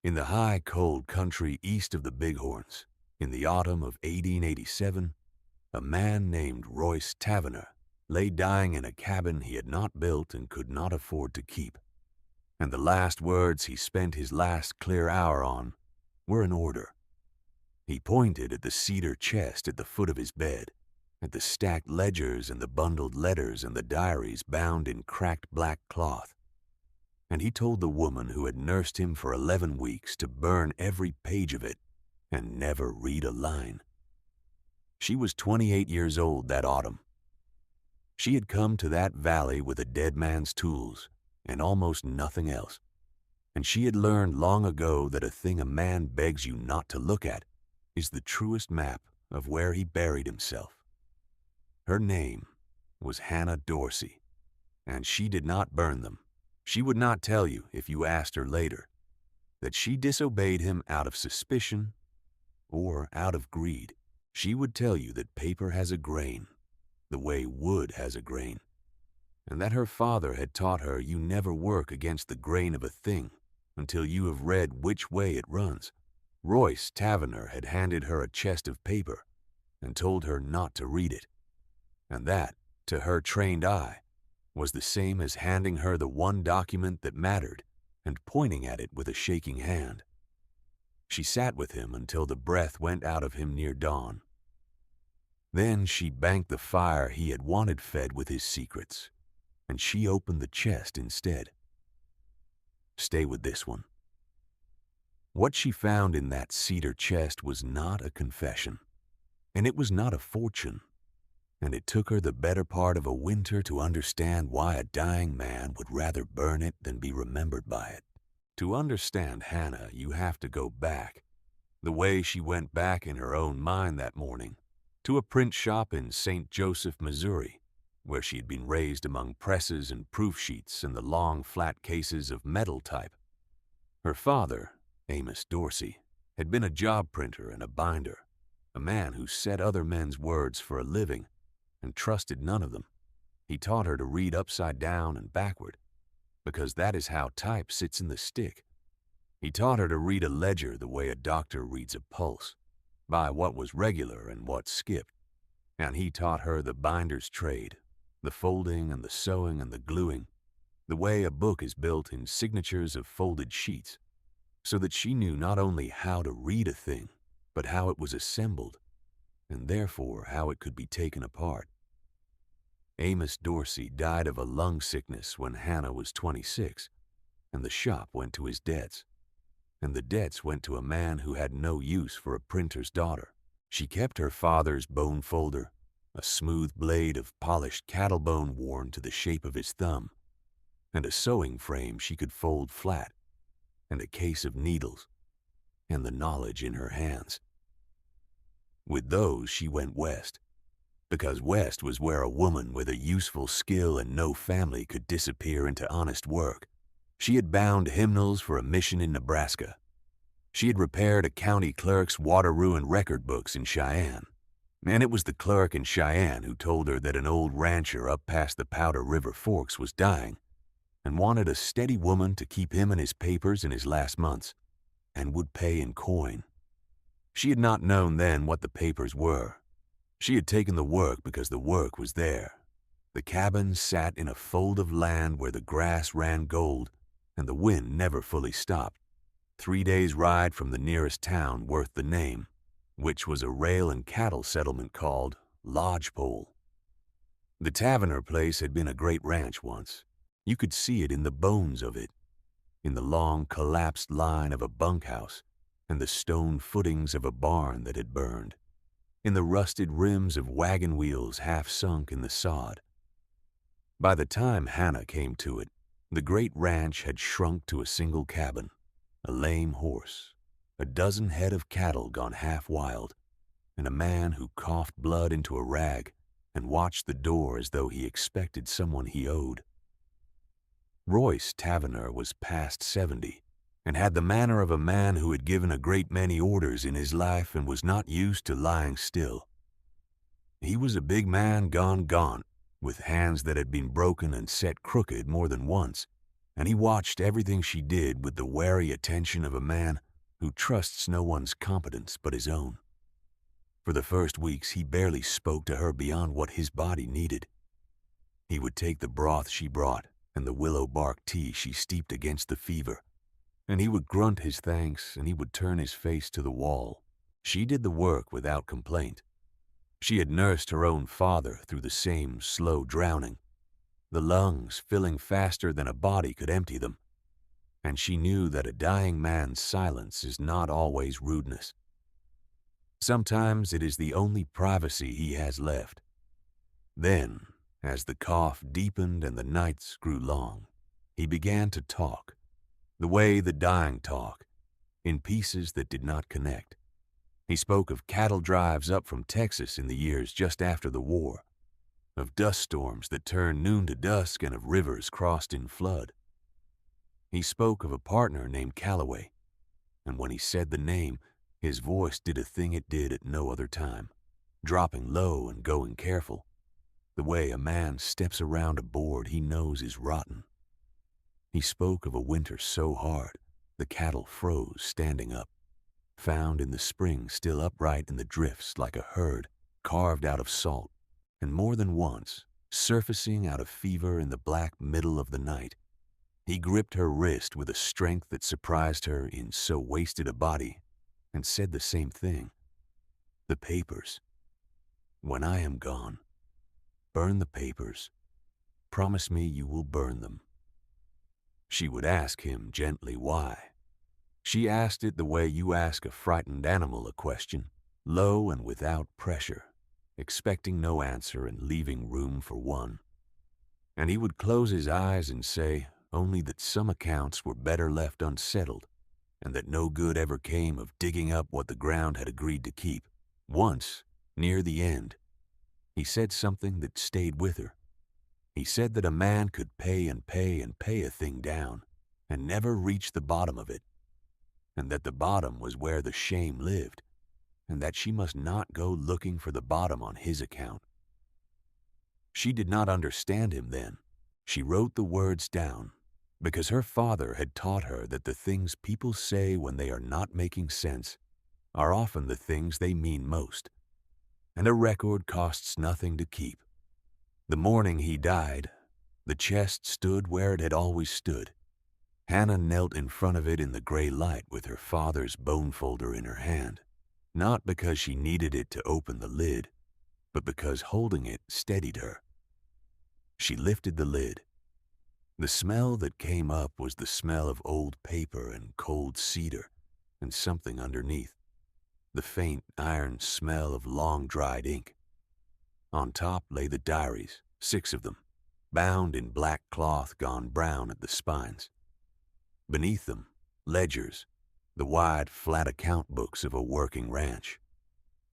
In the high, cold country east of the Bighorns, in the autumn of 1887, a man named Royce Tavener lay dying in a cabin he had not built and could not afford to keep. And the last words he spent his last clear hour on were an order. He pointed at the cedar chest at the foot of his bed, at the stacked ledgers and the bundled letters and the diaries bound in cracked black cloth. And he told the woman who had nursed him for 11 weeks to burn every page of it and never read a line. She was 28 years old that autumn. She had come to that valley with a dead man's tools and almost nothing else. And she had learned long ago that a thing a man begs you not to look at is the truest map of where he buried himself. Her name was Hannah Dorsey, and she did not burn them. She would not tell you, if you asked her later, that she disobeyed him out of suspicion or out of greed. She would tell you that paper has a grain, the way wood has a grain, and that her father had taught her you never work against the grain of a thing until you have read which way it runs. Royce Tavener had handed her a chest of paper and told her not to read it, and that, to her trained eye, was the same as handing her the one document that mattered and pointing at it with a shaking hand. She sat with him until the breath went out of him near dawn. Then she banked the fire he had wanted fed with his secrets, and she opened the chest instead. Stay with this one. What she found in that cedar chest was not a confession, and it was not a fortune, and it took her the better part of a winter to understand why a dying man would rather burn it than be remembered by it. To understand Hannah, you have to go back, the way she went back in her own mind that morning, to a print shop in St. Joseph, Missouri, where she had been raised among presses and proof sheets and the long, flat cases of metal type. Her father, Amos Dorsey, had been a job printer and a binder, a man who said other men's words for a living and trusted none of them. He taught her to read upside down and backward, because that is how type sits in the stick. He taught her to read a ledger the way a doctor reads a pulse, by what was regular and what skipped. And he taught her the binder's trade, the folding and the sewing and the gluing, the way a book is built in signatures of folded sheets, so that she knew not only how to read a thing, but how it was assembled, and therefore how it could be taken apart. Amos Dorsey died of a lung sickness when Hannah was 26, and the shop went to his debts, and the debts went to a man who had no use for a printer's daughter. She kept her father's bone folder, a smooth blade of polished cattle bone worn to the shape of his thumb, and a sewing frame she could fold flat, and a case of needles, and the knowledge in her hands. With those she went west, because west was where a woman with a useful skill and no family could disappear into honest work. She had bound hymnals for a mission in Nebraska. She had repaired a county clerk's water-ruined record books in Cheyenne, and it was the clerk in Cheyenne who told her that an old rancher up past the Powder River Forks was dying and wanted a steady woman to keep him and his papers in his last months, and would pay in coin. She had not known then what the papers were. She had taken the work because the work was there. The cabin sat in a fold of land where the grass ran gold and the wind never fully stopped. 3 days' ride from the nearest town worth the name, which was a rail and cattle settlement called Lodgepole. The Tavener place had been a great ranch once. You could see it in the bones of it, in the long collapsed line of a bunkhouse and the stone footings of a barn that had burned, in the rusted rims of wagon wheels half sunk in the sod. By the time Hannah came to it, the great ranch had shrunk to a single cabin, a lame horse, a dozen head of cattle gone half wild, and a man who coughed blood into a rag and watched the door as though he expected someone he owed. Royce Tavener was past 70 and had the manner of a man who had given a great many orders in his life and was not used to lying still. He was a big man gone gaunt, with hands that had been broken and set crooked more than once, and he watched everything she did with the wary attention of a man who trusts no one's competence but his own. For the first weeks, he barely spoke to her beyond what his body needed. He would take the broth she brought and the willow bark tea she steeped against the fever, and he would grunt his thanks and he would turn his face to the wall. She did the work without complaint. She had nursed her own father through the same slow drowning, the lungs filling faster than a body could empty them, and she knew that a dying man's silence is not always rudeness. Sometimes it is the only privacy he has left. Then, as the cough deepened and the nights grew long, he began to talk, the way the dying talk, in pieces that did not connect. He spoke of cattle drives up from Texas in the years just after the war, of dust storms that turned noon to dusk and of rivers crossed in flood. He spoke of a partner named Calloway, and when he said the name, his voice did a thing it did at no other time, dropping low and going careful, the way a man steps around a board he knows is rotten. He spoke of a winter so hard the cattle froze standing up, found in the spring still upright in the drifts like a herd carved out of salt, and more than once, surfacing out of fever in the black middle of the night, he gripped her wrist with a strength that surprised her in so wasted a body, and said the same thing. The papers. When I am gone, burn the papers. Promise me you will burn them. She would ask him gently why. She asked it the way you ask a frightened animal a question, low and without pressure, expecting no answer and leaving room for one. And he would close his eyes and say only that some accounts were better left unsettled, and that no good ever came of digging up what the ground had agreed to keep. Once, near the end, he said something that stayed with her. He said that a man could pay and pay and pay a thing down and never reach the bottom of it, and that the bottom was where the shame lived, and that she must not go looking for the bottom on his account. She did not understand him then. She wrote the words down, because her father had taught her that the things people say when they are not making sense are often the things they mean most, and a record costs nothing to keep. The morning he died, the chest stood where it had always stood. Hannah knelt in front of it in the gray light with her father's bone folder in her hand, not because she needed it to open the lid, but because holding it steadied her. She lifted the lid. The smell that came up was the smell of old paper and cold cedar and something underneath, the faint iron smell of long-dried ink. On top lay the diaries, 6 of them, bound in black cloth gone brown at the spines. Beneath them, ledgers, the wide, flat account books of a working ranch.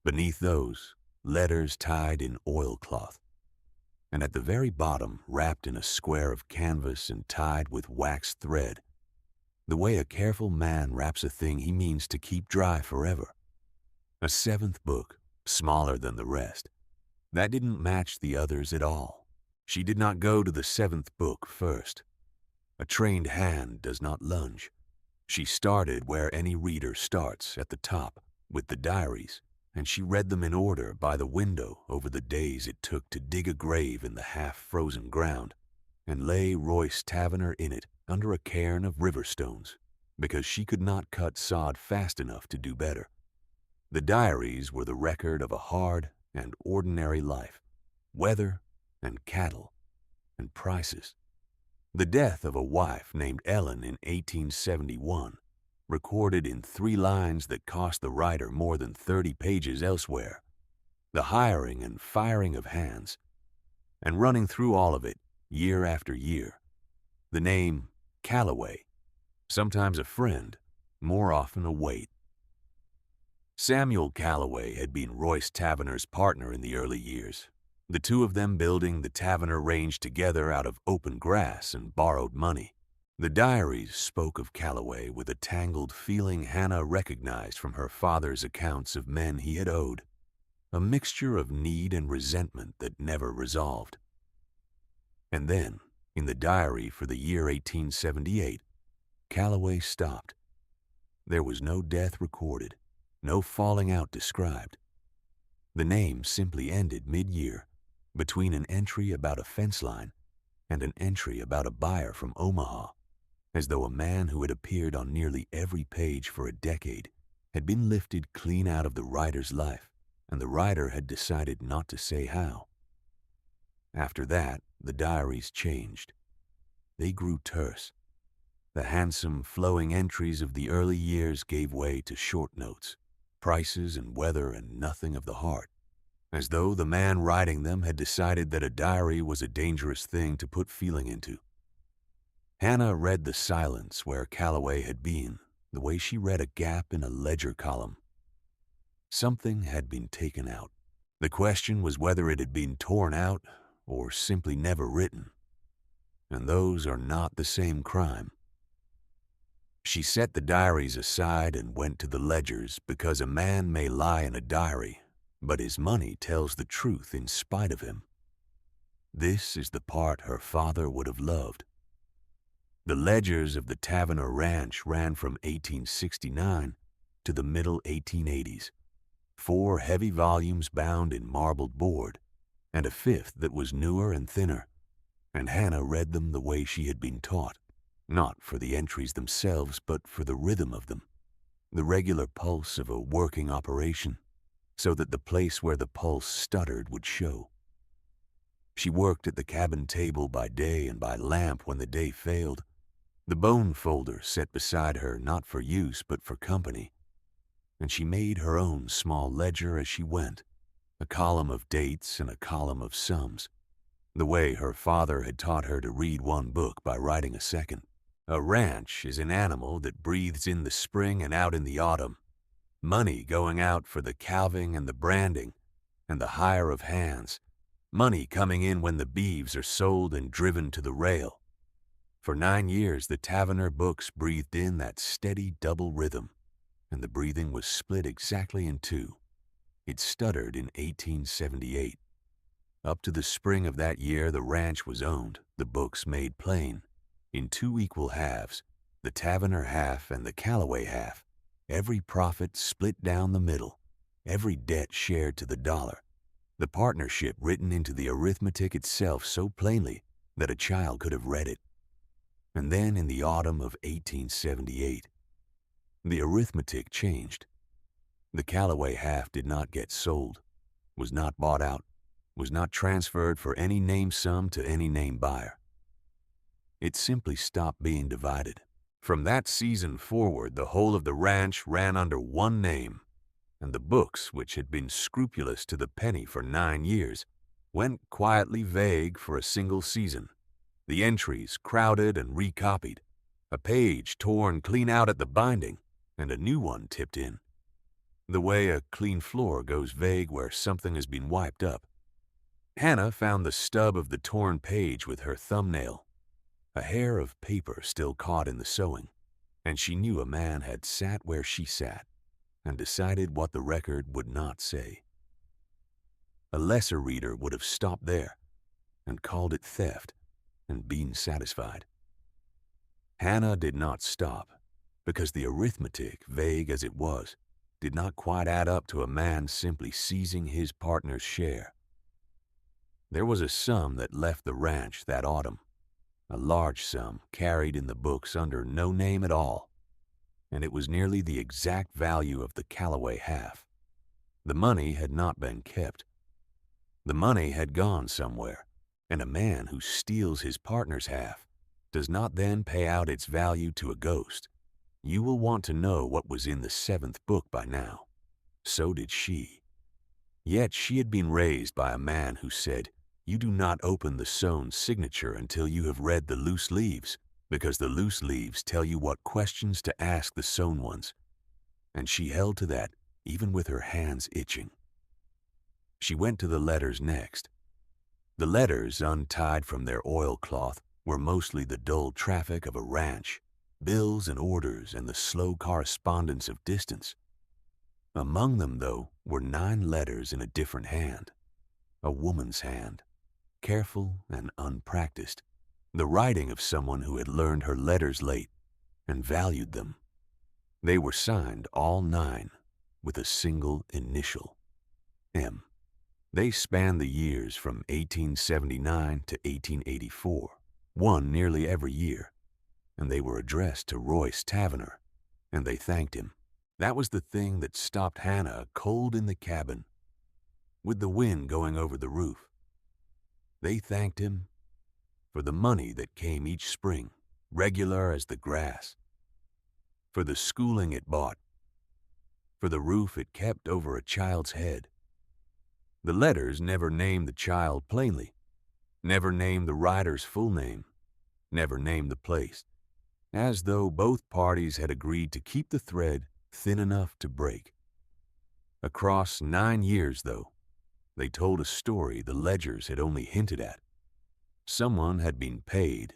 Beneath those, letters tied in oilcloth. And at the very bottom, wrapped in a square of canvas and tied with waxed thread, the way a careful man wraps a thing he means to keep dry forever. A 7th book, smaller than the rest. That didn't match the others at all. She did not go to the 7th book first. A trained hand does not lunge. She started where any reader starts, at the top, with the diaries, and she read them in order by the window over the days it took to dig a grave in the half-frozen ground and lay Royce Tavener in it under a cairn of river stones, because she could not cut sod fast enough to do better. The diaries were the record of a hard and ordinary life, weather and cattle and prices. The death of a wife named Ellen in 1871, recorded in 3 lines that cost the writer more than 30 pages elsewhere, the hiring and firing of hands, and running through all of it, year after year, the name Calloway, sometimes a friend, more often a weight. Samuel Calloway had been Royce Tavener's partner in the early years, the 2 of them building the Tavener range together out of open grass and borrowed money. The diaries spoke of Calloway with a tangled feeling Hannah recognized from her father's accounts of men he had owed, a mixture of need and resentment that never resolved. And then, In the diary for the year 1878, Calloway stopped. There was no death recorded, no falling out described. The name simply ended mid-year, between an entry about a fence line and an entry about a buyer from Omaha, as though a man who had appeared on nearly every page for a decade had been lifted clean out of the writer's life, and the writer had decided not to say how. After that, the diaries changed. They grew terse. The handsome, flowing entries of the early years gave way to short notes, prices and weather and nothing of the heart, as though the man writing them had decided that a diary was a dangerous thing to put feeling into. Hannah read the silence where Calloway had been, the way she read a gap in a ledger column. Something had been taken out. The question was whether it had been torn out or simply never written. And those are not the same crime. She set the diaries aside and went to the ledgers because a man may lie in a diary, but his money tells the truth in spite of him. This is the part her father would have loved. The ledgers of the Tavener Ranch ran from 1869 to the middle 1880s, 4 heavy volumes bound in marbled board, and a 5th that was newer and thinner, and Hannah read them the way she had been taught, not for the entries themselves, but for the rhythm of them, the regular pulse of a working operation, so that the place where the pulse stuttered would show. She worked at the cabin table by day and by lamp when the day failed, the bone folder set beside her not for use but for company, and she made her own small ledger as she went, a column of dates and a column of sums, the way her father had taught her to read one book by writing a second. A ranch is an animal that breathes in the spring and out in the autumn, money going out for the calving and the branding and the hire of hands, money coming in when the beeves are sold and driven to the rail. For 9 years, the Tavener books breathed in that steady double rhythm, and the breathing was split exactly in 2. It stuttered in 1878. Up to the spring of that year, the ranch was owned, the books made plain, in 2 equal halves, the Tavener half and the Calloway half, every profit split down the middle, every debt shared to the dollar, the partnership written into the arithmetic itself so plainly that a child could have read it. And then in the autumn of 1878, the arithmetic changed. The Calloway half did not get sold, was not bought out, was not transferred for any name sum to any name buyer. It simply stopped being divided. From that season forward, the whole of the ranch ran under one name, and the books, which had been scrupulous to the penny for 9 years, went quietly vague for a single season, the entries crowded and recopied, a page torn clean out at the binding, and a new one tipped in, the way a clean floor goes vague where something has been wiped up. Hannah found the stub of the torn page with her thumbnail, a hair of paper still caught in the sewing, and she knew a man had sat where she sat and decided what the record would not say. A lesser reader would have stopped there and called it theft and been satisfied. Hannah did not stop because the arithmetic, vague as it was, did not quite add up to a man simply seizing his partner's share. There was a sum that left the ranch that autumn, a large sum carried in the books under no name at all, and it was nearly the exact value of the Calloway half. The money had not been kept. The money had gone somewhere, and a man who steals his partner's half does not then pay out its value to a ghost. You will want to know what was in the 7th book by now. So did she. Yet she had been raised by a man who said, "You do not open the sewn signature until you have read the loose leaves, because the loose leaves tell you what questions to ask the sewn ones." And she held to that, even with her hands itching. She went to the letters next. The letters, untied from their oilcloth, were mostly the dull traffic of a ranch, bills and orders and the slow correspondence of distance. Among them, though, were 9 letters in a different hand, a woman's hand, careful and unpracticed, the writing of someone who had learned her letters late and valued them. They were signed, all 9, with a single initial, M. They spanned the years from 1879 to 1884, one nearly every year, and they were addressed to Royce Tavener, and they thanked him. That was the thing that stopped Hannah cold in the cabin, with the wind going over the roof. They thanked him for the money that came each spring, regular as the grass, for the schooling it bought, for the roof it kept over a child's head. The letters never named the child plainly, never named the writer's full name, never named the place, as though both parties had agreed to keep the thread thin enough to break. Across 9 years, though, they told a story the ledgers had only hinted at. Someone had been paid,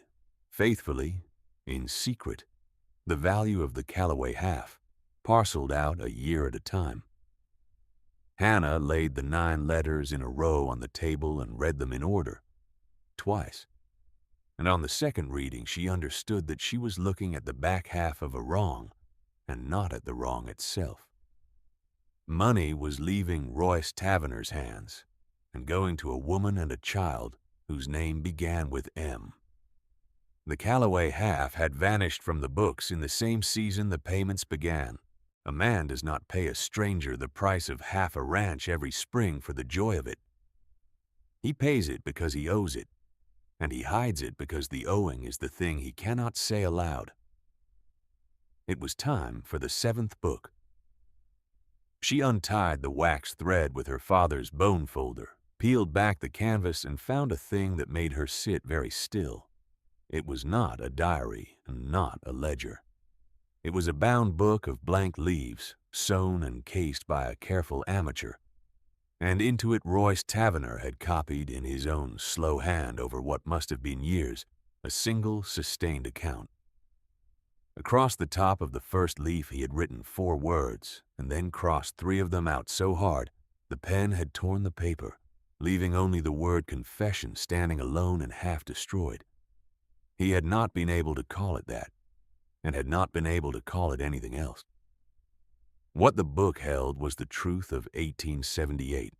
faithfully, in secret, the value of the Callaway half, parceled out a year at a time. Hannah laid the 9 letters in a row on the table and read them in order, twice. And on the second reading she understood that she was looking at the back half of a wrong and not at the wrong itself. Money was leaving Royce Tavener's hands and going to a woman and a child whose name began with M. The Callaway half had vanished from the books in the same season the payments began. A man does not pay a stranger the price of half a ranch every spring for the joy of it. He pays it because he owes it, and he hides it because the owing is the thing he cannot say aloud. It was time for the 7th book. She untied the waxed thread with her father's bone folder, peeled back the canvas, and found a thing that made her sit very still. It was not a diary and not a ledger. It was a bound book of blank leaves, sewn and cased by a careful amateur, and into it Royce Tavener had copied in his own slow hand over what must have been years a single sustained account. Across the top of the first leaf he had written 4 words, and then crossed 3 of them out so hard the pen had torn the paper, leaving only the word confession standing alone and half destroyed. He had not been able to call it that, and had not been able to call it anything else. What the book held was the truth of 1878,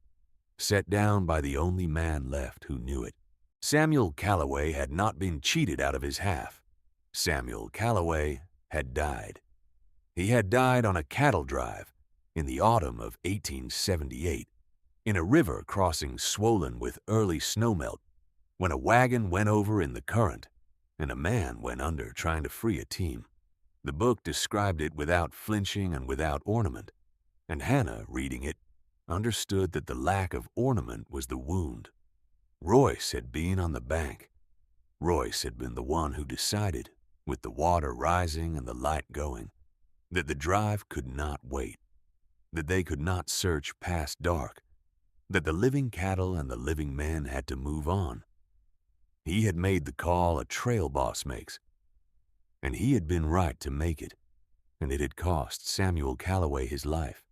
set down by the only man left who knew it. Samuel Callaway had not been cheated out of his half. Samuel Callaway had died. He had died on a cattle drive in the autumn of 1878, in a river crossing swollen with early snowmelt, when a wagon went over in the current and a man went under trying to free a team. The book described it without flinching and without ornament, and Hannah, reading it, understood that the lack of ornament was the wound. Royce had been on the bank. Royce had been the one who decided, with the water rising and the light going, that the drive could not wait, that they could not search past dark, that the living cattle and the living men had to move on. He had made the call a trail boss makes, and he had been right to make it, and it had cost Samuel Callaway his life,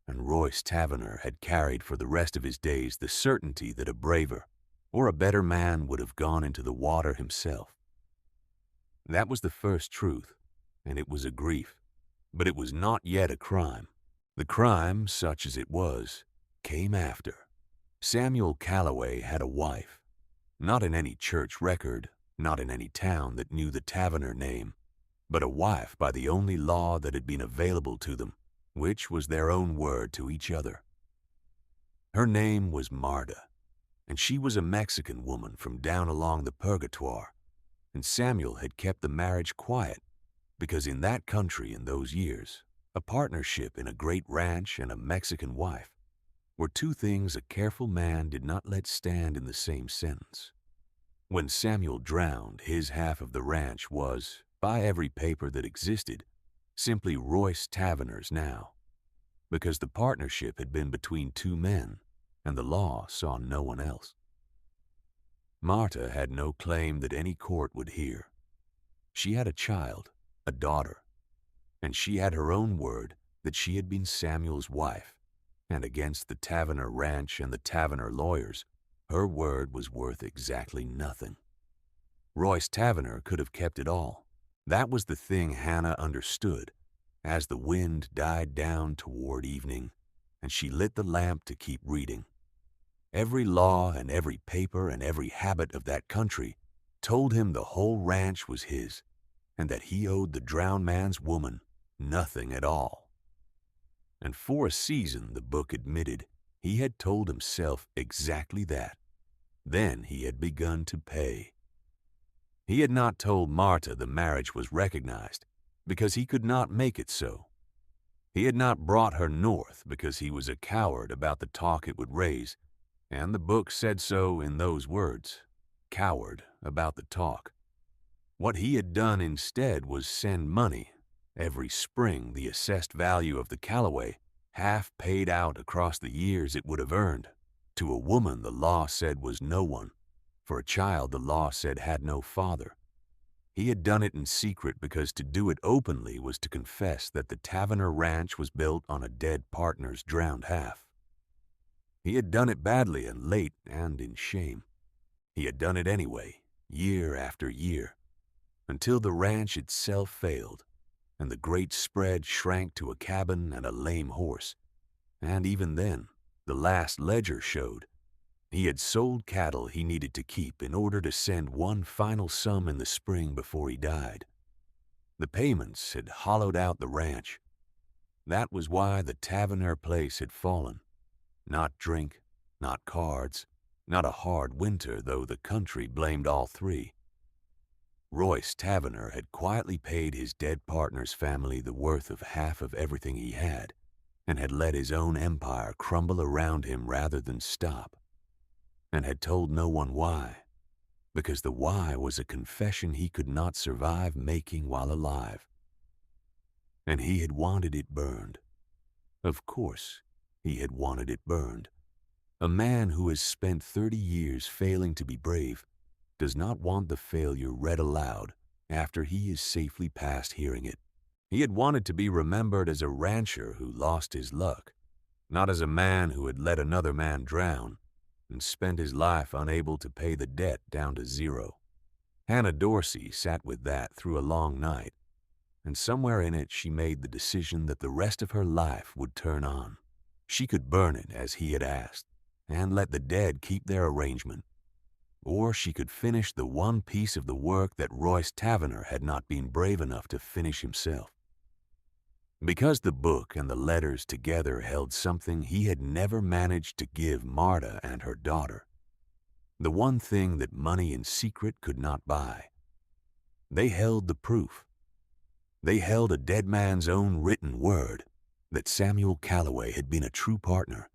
and Royce Tavener had carried for the rest of his days the certainty that a braver or a better man would have gone into the water himself. That was the first truth, and it was a grief, but it was not yet a crime. The crime, such as it was, came after. Samuel Callaway had a wife, not in any church record, not in any town that knew the Tavener name, but a wife by the only law that had been available to them, which was their own word to each other. Her name was Marta, and she was a Mexican woman from down along the Purgatoire, and Samuel had kept the marriage quiet because in that country in those years, a partnership in a great ranch and a Mexican wife were 2 things a careful man did not let stand in the same sentence. When Samuel drowned, his half of the ranch was, by every paper that existed, simply Royce Tavener's now, because the partnership had been between 2 men, and the law saw no one else. Marta had no claim that any court would hear. She had a child, a daughter, and she had her own word that she had been Samuel's wife, and against the Tavener ranch and the Tavener lawyers, her word was worth exactly nothing. Royce Taverner could have kept it all. That was the thing Hannah understood as the wind died down toward evening and she lit the lamp to keep reading. Every law and every paper and every habit of that country told him the whole ranch was his and that he owed the drowned man's woman nothing at all. And for a season, the book admitted, he had told himself exactly that. Then he had begun to pay. He had not told Marta the marriage was recognized because he could not make it so. He had not brought her north because he was a coward about the talk it would raise, and the book said so in those words, coward about the talk. What he had done instead was send money, every spring the assessed value of the Callaway, half paid out across the years it would have earned, to a woman the law said was no one, for a child the law said had no father. He had done it in secret because to do it openly was to confess that the Taverner Ranch was built on a dead partner's drowned half. He had done it badly and late and in shame. He had done it anyway, year after year, until the ranch itself failed, and the great spread shrank to a cabin and a lame horse. And even then, the last ledger showed he had sold cattle he needed to keep in order to send one final sum in the spring before he died. The payments had hollowed out the ranch. That was why the Taverner place had fallen. Not drink, not cards, not a hard winter, though the country blamed all three. Royce Taverner had quietly paid his dead partner's family the worth of half of everything he had, and had let his own empire crumble around him rather than stop, and had told no one why, because the why was a confession he could not survive making while alive. And he had wanted it burned. Of course, he had wanted it burned. A man who has spent 30 years failing to be brave does not want the failure read aloud after he is safely past hearing it. He had wanted to be remembered as a rancher who lost his luck, not as a man who had let another man drown and spent his life unable to pay the debt down to zero. Hannah Dorsey sat with that through a long night, and somewhere in it she made the decision that the rest of her life would turn on. She could burn it as he had asked, and let the dead keep their arrangement. Or she could finish the one piece of the work that Royce Taverner had not been brave enough to finish himself. Because the book and the letters together held something he had never managed to give Marta and her daughter, the one thing that money in secret could not buy. They held the proof. They held a dead man's own written word that Samuel Callaway had been a true partner,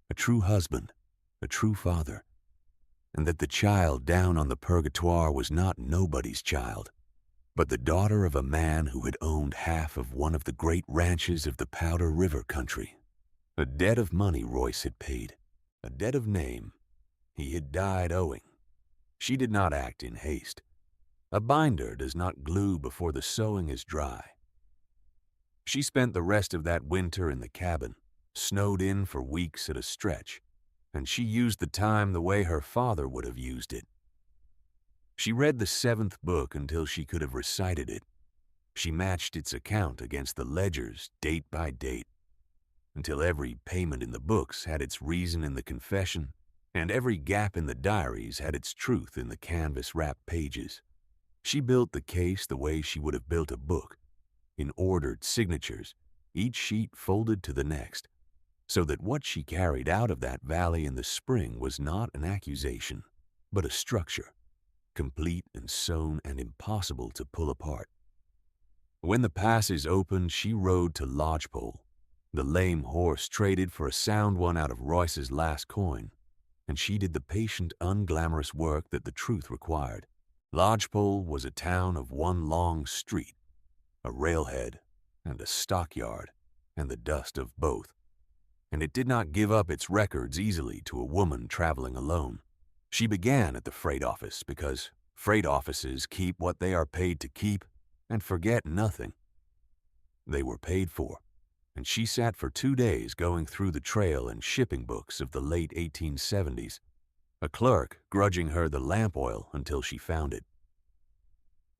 a true husband, a true father, and that the child down on the purgatoire was not nobody's child, but the daughter of a man who had owned half of one of the great ranches of the Powder River country. A debt of money Royce had paid, a debt of name he had died owing. She did not act in haste. A binder does not glue before the sewing is dry. She spent the rest of that winter in the cabin, snowed in for weeks at a stretch, and she used the time the way her father would have used it. She read the 7th book until she could have recited it. She matched its account against the ledgers date by date, until every payment in the books had its reason in the confession, and every gap in the diaries had its truth in the canvas-wrapped pages. She built the case the way she would have built a book, in ordered signatures, each sheet folded to the next, so that what she carried out of that valley in the spring was not an accusation, but a structure, complete and sewn and impossible to pull apart. When the passes opened, she rode to Lodgepole. The lame horse traded for a sound one out of Royce's last coin, and she did the patient, unglamorous work that the truth required. Lodgepole was a town of one long street, a railhead and a stockyard, and the dust of both. And it did not give up its records easily to a woman traveling alone. She began at the freight office because freight offices keep what they are paid to keep and forget nothing. They were paid for, and she sat for 2 days going through the trail and shipping books of the late 1870s, a clerk grudging her the lamp oil until she found it.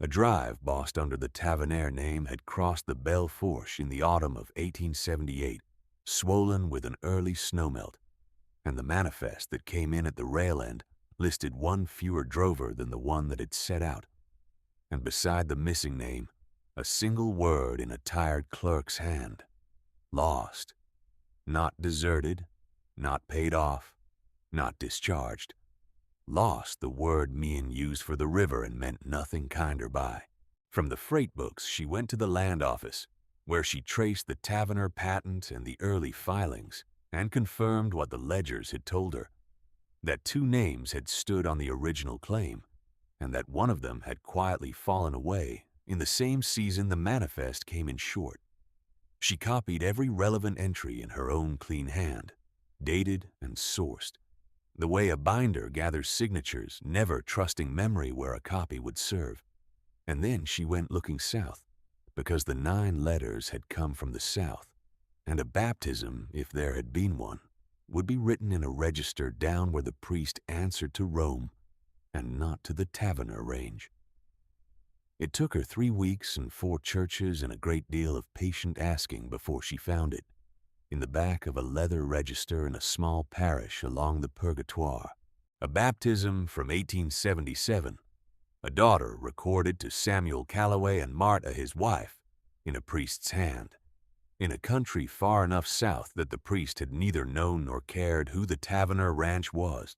A drive bossed under the Tavernier name had crossed the Belle Fourche in the autumn of 1878, swollen with an early snowmelt, and the manifest that came in at the rail end listed one fewer drover than the one that had set out, and beside the missing name, a single word in a tired clerk's hand: lost. Not deserted, not paid off, not discharged. Lost, the word Meehan used for the river and meant nothing kinder by. From the freight books, she went to the land office, where she traced the Taverner patent and the early filings, and confirmed what the ledgers had told her, that two names had stood on the original claim, and that one of them had quietly fallen away in the same season the manifest came in short. She copied every relevant entry in her own clean hand, dated and sourced, the way a binder gathers signatures, never trusting memory where a copy would serve. And then she went looking south, because the 9 letters had come from the south, and a baptism, if there had been one, would be written in a register down where the priest answered to Rome, and not to the Taverner range. It took her 3 weeks and 4 churches and a great deal of patient asking before she found it, in the back of a leather register in a small parish along the Purgatoire. A baptism from 1877, a daughter recorded to Samuel Calloway and Martha his wife, in a priest's hand, in a country far enough south that the priest had neither known nor cared who the Taverner ranch was.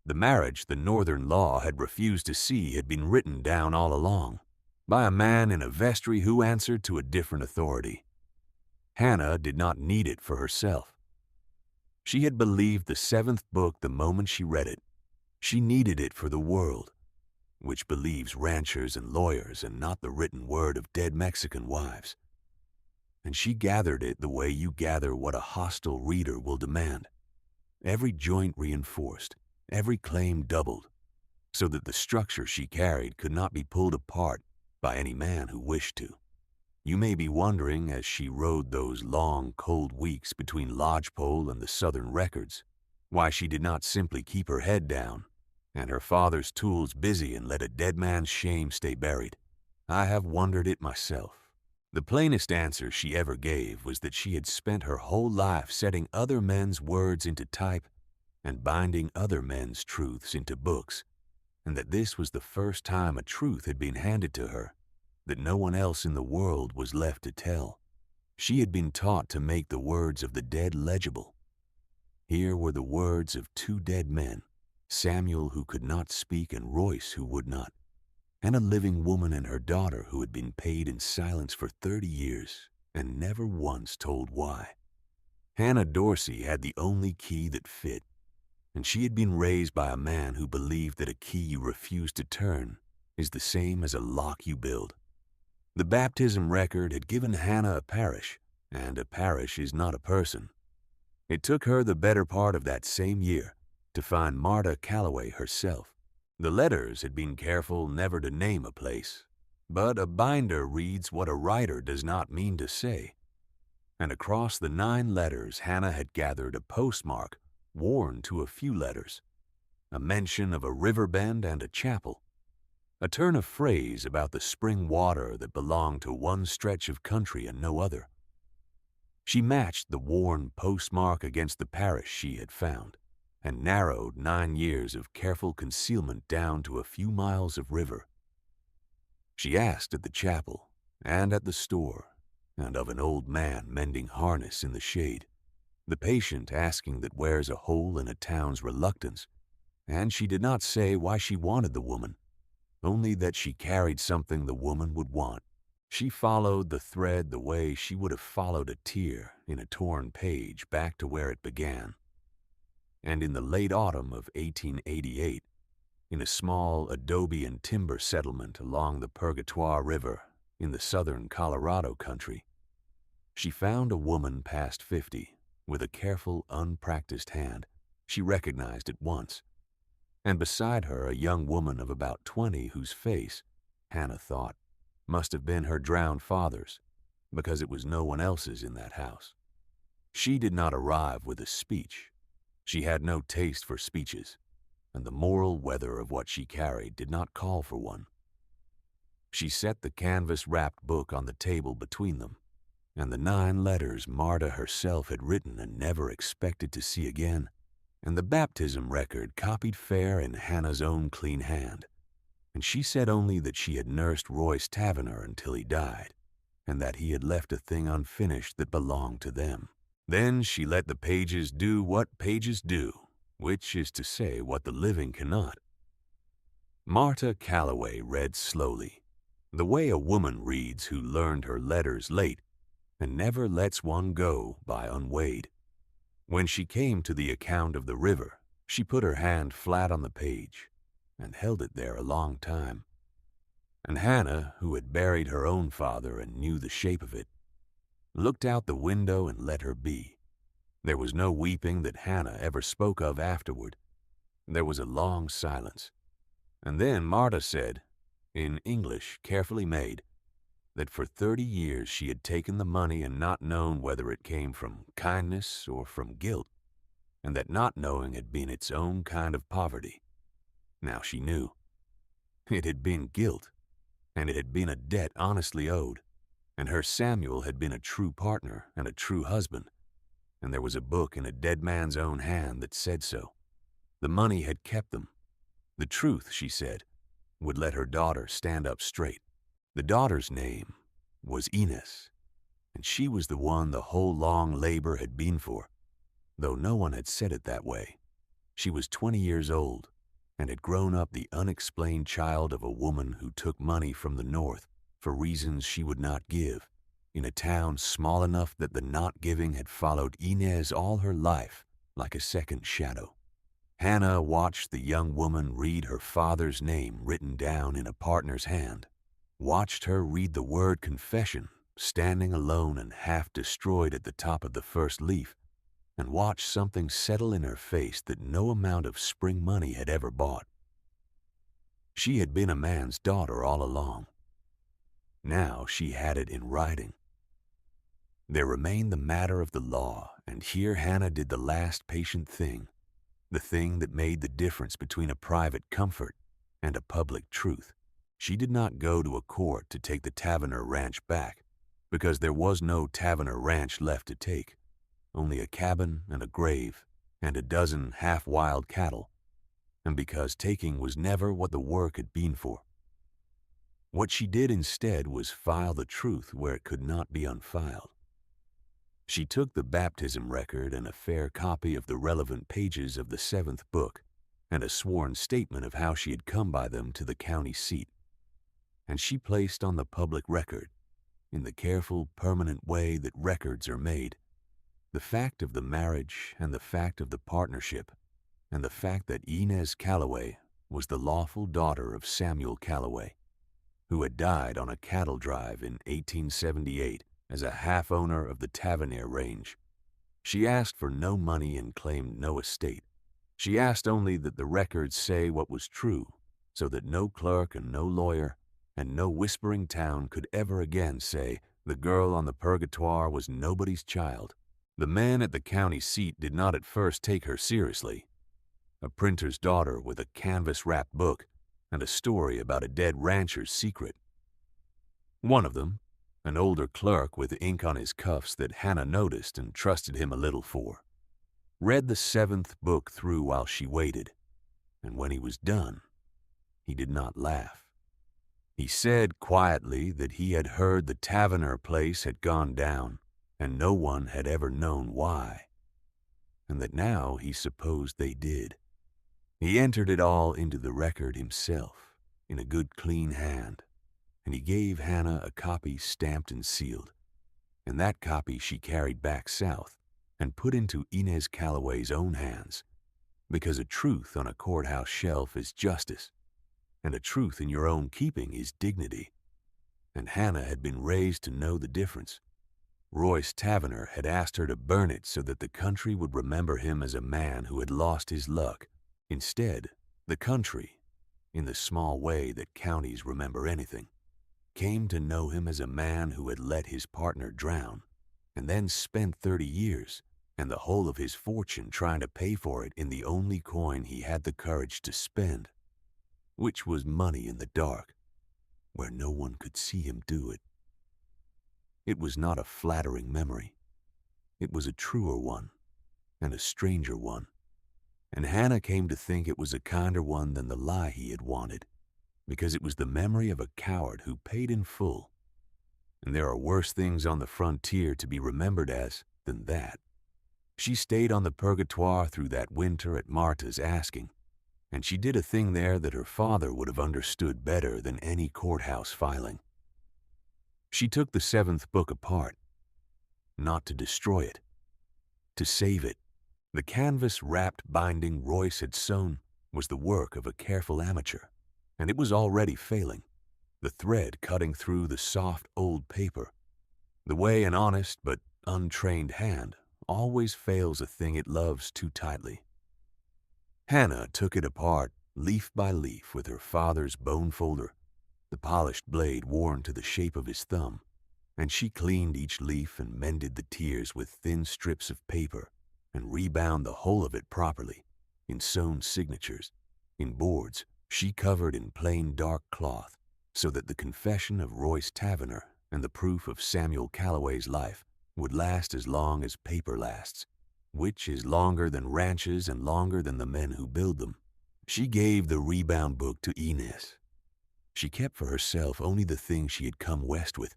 The marriage the northern law had refused to see had been written down all along, by a man in a vestry who answered to a different authority. Hannah did not need it for herself. She had believed the 7th book the moment she read it. She needed it for the world, which believes ranchers and lawyers and not the written word of dead Mexican wives. And she gathered it the way you gather what a hostile reader will demand. Every joint reinforced, every claim doubled, so that the structure she carried could not be pulled apart by any man who wished to. You may be wondering, as she rode those long, cold weeks between Lodgepole and the Southern Records, why she did not simply keep her head down and her father's tools busy and let a dead man's shame stay buried. I have wondered it myself. The plainest answer she ever gave was that she had spent her whole life setting other men's words into type and binding other men's truths into books, and that this was the first time a truth had been handed to her that no one else in the world was left to tell. She had been taught to make the words of the dead legible. Here were the words of 2 dead men, Samuel who could not speak and Royce who would not, and a living woman and her daughter who had been paid in silence for 30 years and never once told why. Hannah Dorsey had the only key that fit, and she had been raised by a man who believed that a key you refuse to turn is the same as a lock you build. The baptism record had given Hannah a parish, and a parish is not a person. It took her the better part of that same year to find Martha Calloway herself. The letters had been careful never to name a place, but a binder reads what a writer does not mean to say. And across the 9 letters Hannah had gathered a postmark worn to a few letters, a mention of a river bend and a chapel, a turn of phrase about the spring water that belonged to one stretch of country and no other. She matched the worn postmark against the parish she had found, and narrowed 9 years of careful concealment down to a few miles of river. She asked at the chapel, and at the store, and of an old man mending harness in the shade, the patient asking that wears a hole in a town's reluctance, and she did not say why she wanted the woman, only that she carried something the woman would want. She followed the thread the way she would have followed a tear in a torn page back to where it began. And in the late autumn of 1888, in a small adobe and timber settlement along the Purgatoire River in the southern Colorado country, she found a woman past 50 with a careful, unpracticed hand she recognized at once, and beside her a young woman of about 20 whose face, Hannah thought, must have been her drowned father's, because it was no one else's in that house. She did not arrive with a speech. She had no taste for speeches, and the moral weather of what she carried did not call for one. She set the canvas-wrapped book on the table between them, and the 9 letters Marta herself had written and never expected to see again, and the baptism record copied fair in Hannah's own clean hand. And she said only that she had nursed Royce Taverner until he died, and that he had left a thing unfinished that belonged to them. Then she let the pages do what pages do, which is to say what the living cannot. Marta Calloway read slowly, the way a woman reads who learned her letters late and never lets one go by unweighed. When she came to the account of the river, she put her hand flat on the page and held it there a long time. And Hannah, who had buried her own father and knew the shape of it, looked out the window and let her be. There was no weeping that Hannah ever spoke of afterward. There was a long silence. And then Marta said, in English carefully made, that for 30 years she had taken the money and not known whether it came from kindness or from guilt, and that not knowing had been its own kind of poverty. Now she knew. It had been guilt, and it had been a debt honestly owed, and her Samuel had been a true partner and a true husband, and there was a book in a dead man's own hand that said so. The money had kept them. The truth, she said, would let her daughter stand up straight. The daughter's name was Inez, and she was the one the whole long labor had been for, though no one had said it that way. She was 20 years old and had grown up the unexplained child of a woman who took money from the North for reasons she would not give, in a town small enough that the not giving had followed Inez all her life like a second shadow. Hannah watched the young woman read her father's name written down in a partner's hand, watched her read the word confession standing alone and half destroyed at the top of the first leaf, and watched something settle in her face that no amount of spring money had ever bought. She had been a man's daughter all along. Now she had it in writing. There remained the matter of the law, and here Hannah did the last patient thing, the thing that made the difference between a private comfort and a public truth. She did not go to a court to take the Taverner Ranch back, because there was no Taverner Ranch left to take, only a cabin and a grave and a dozen half-wild cattle, and because taking was never what the work had been for. What she did instead was file the truth where it could not be unfiled. She took the baptism record and a fair copy of the relevant pages of the 7th book and a sworn statement of how she had come by them to the county seat, and she placed on the public record, in the careful, permanent way that records are made, the fact of the marriage and the fact of the partnership, and the fact that Inez Calloway was the lawful daughter of Samuel Calloway, who had died on a cattle drive in 1878 as a half-owner of the Tavernier Range. She asked for no money and claimed no estate. She asked only that the records say what was true, so that no clerk and no lawyer and no whispering town could ever again say the girl on the purgatoire was nobody's child. The men at the county seat did not at first take her seriously. A printer's daughter with a canvas-wrapped book and a story about a dead rancher's secret. One of them, an older clerk with ink on his cuffs that Hannah noticed and trusted him a little for, read the 7th book through while she waited, and when he was done, he did not laugh. He said quietly that he had heard the Taverner place had gone down, and no one had ever known why, and that now he supposed they did. He entered it all into the record himself, in a good clean hand, and he gave Hannah a copy stamped and sealed, and that copy she carried back south and put into Inez Calloway's own hands, because a truth on a courthouse shelf is justice, and a truth in your own keeping is dignity, and Hannah had been raised to know the difference. Royce Taverner had asked her to burn it so that the country would remember him as a man who had lost his luck. Instead, the country, in the small way that counties remember anything, came to know him as a man who had let his partner drown, and then spent 30 years and the whole of his fortune trying to pay for it in the only coin he had the courage to spend, which was money in the dark. where no one could see him do it. It was not a flattering memory. It was a truer one, and a stranger one, and Hannah came to think it was a kinder one than the lie he had wanted, because it was the memory of a coward who paid in full. And there are worse things on the frontier to be remembered as than that. She stayed on the Purgatoire through that winter at Marta's asking, and she did a thing there that her father would have understood better than any courthouse filing. She took the seventh book apart, not to destroy it, to save it. The canvas-wrapped binding Royce had sewn was the work of a careful amateur, and it was already failing, the thread cutting through the soft old paper, the way an honest but untrained hand always fails a thing it loves too tightly. Hannah took it apart leaf by leaf with her father's bone folder, the polished blade worn to the shape of his thumb, and she cleaned each leaf and mended the tears with thin strips of paper and rebound the whole of it properly, in sewn signatures, in boards she covered in plain dark cloth, so that the confession of Royce Taverner and the proof of Samuel Calloway's life would last as long as paper lasts, which is longer than ranches and longer than the men who build them. She gave the rebound book to Inez. She kept for herself only the things she had come west with,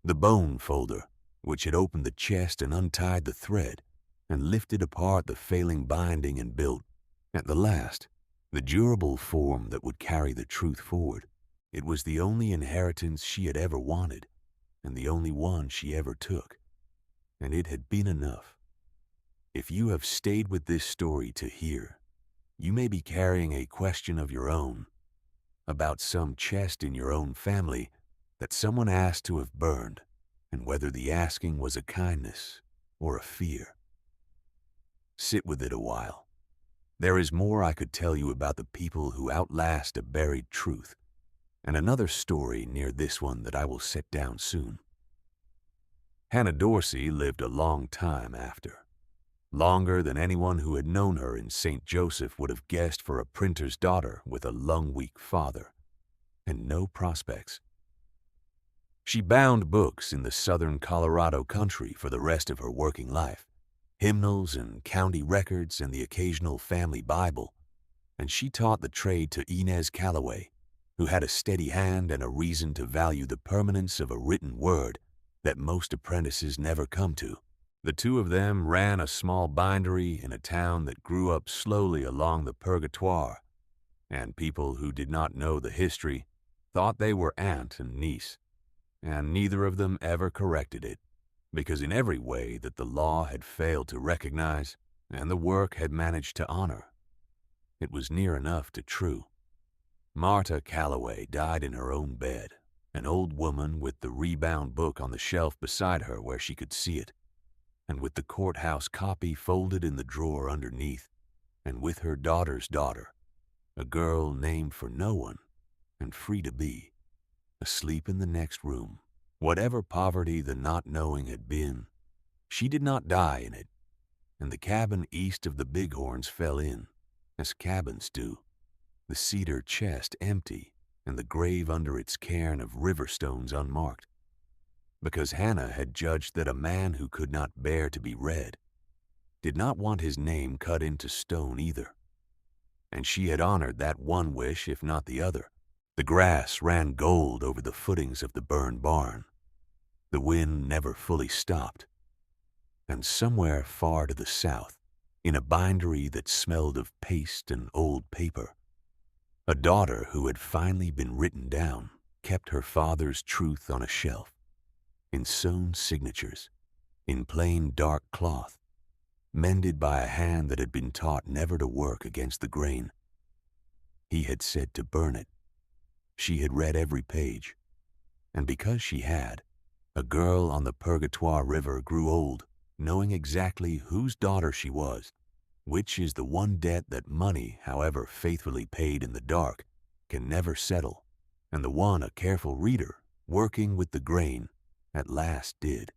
the bone folder, which had opened the chest and untied the thread, and lifted apart the failing binding and built, at the last, the durable form that would carry the truth forward. It was the only inheritance she had ever wanted, and the only one she ever took, and it had been enough. If you have stayed with this story to hear, you may be carrying a question of your own, about some chest in your own family that someone asked to have burned, and whether the asking was a kindness or a fear. Sit with it a while. There is more I could tell you about the people who outlast a buried truth, and another story near this one that I will set down soon. Hannah Dorsey lived a long time after, longer than anyone who had known her in St. Joseph would have guessed for a printer's daughter with a lung-weak father, and no prospects. She bound books in the southern Colorado country for the rest of her working life, hymnals and county records and the occasional family Bible, and she taught the trade to Inez Calloway, who had a steady hand and a reason to value the permanence of a written word that most apprentices never come to. The two of them ran a small bindery in a town that grew up slowly along the Purgatoire, and people who did not know the history thought they were aunt and niece, and neither of them ever corrected it, because in every way that the law had failed to recognize and the work had managed to honor, it was near enough to true. Marta Calloway died in her own bed, an old woman with the rebound book on the shelf beside her where she could see it, and with the courthouse copy folded in the drawer underneath, and with her daughter's daughter, a girl named for no one and free to be, asleep in the next room. Whatever poverty the not knowing had been, she did not die in it, and the cabin east of the Bighorns fell in, as cabins do, the cedar chest empty and the grave under its cairn of river stones unmarked, because Hannah had judged that a man who could not bear to be read did not want his name cut into stone either, and she had honored that one wish if not the other. The grass ran gold over the footings of the burned barn. The wind never fully stopped, and somewhere far to the south, in a bindery that smelled of paste and old paper, a daughter who had finally been written down kept her father's truth on a shelf, in sewn signatures, in plain dark cloth, mended by a hand that had been taught never to work against the grain. He had said to burn it. She had read every page, and because she had, a girl on the Purgatoire River grew old, knowing exactly whose daughter she was, which is the one debt that money, however faithfully paid in the dark, can never settle, and the one a careful reader, working with the grain, at last did.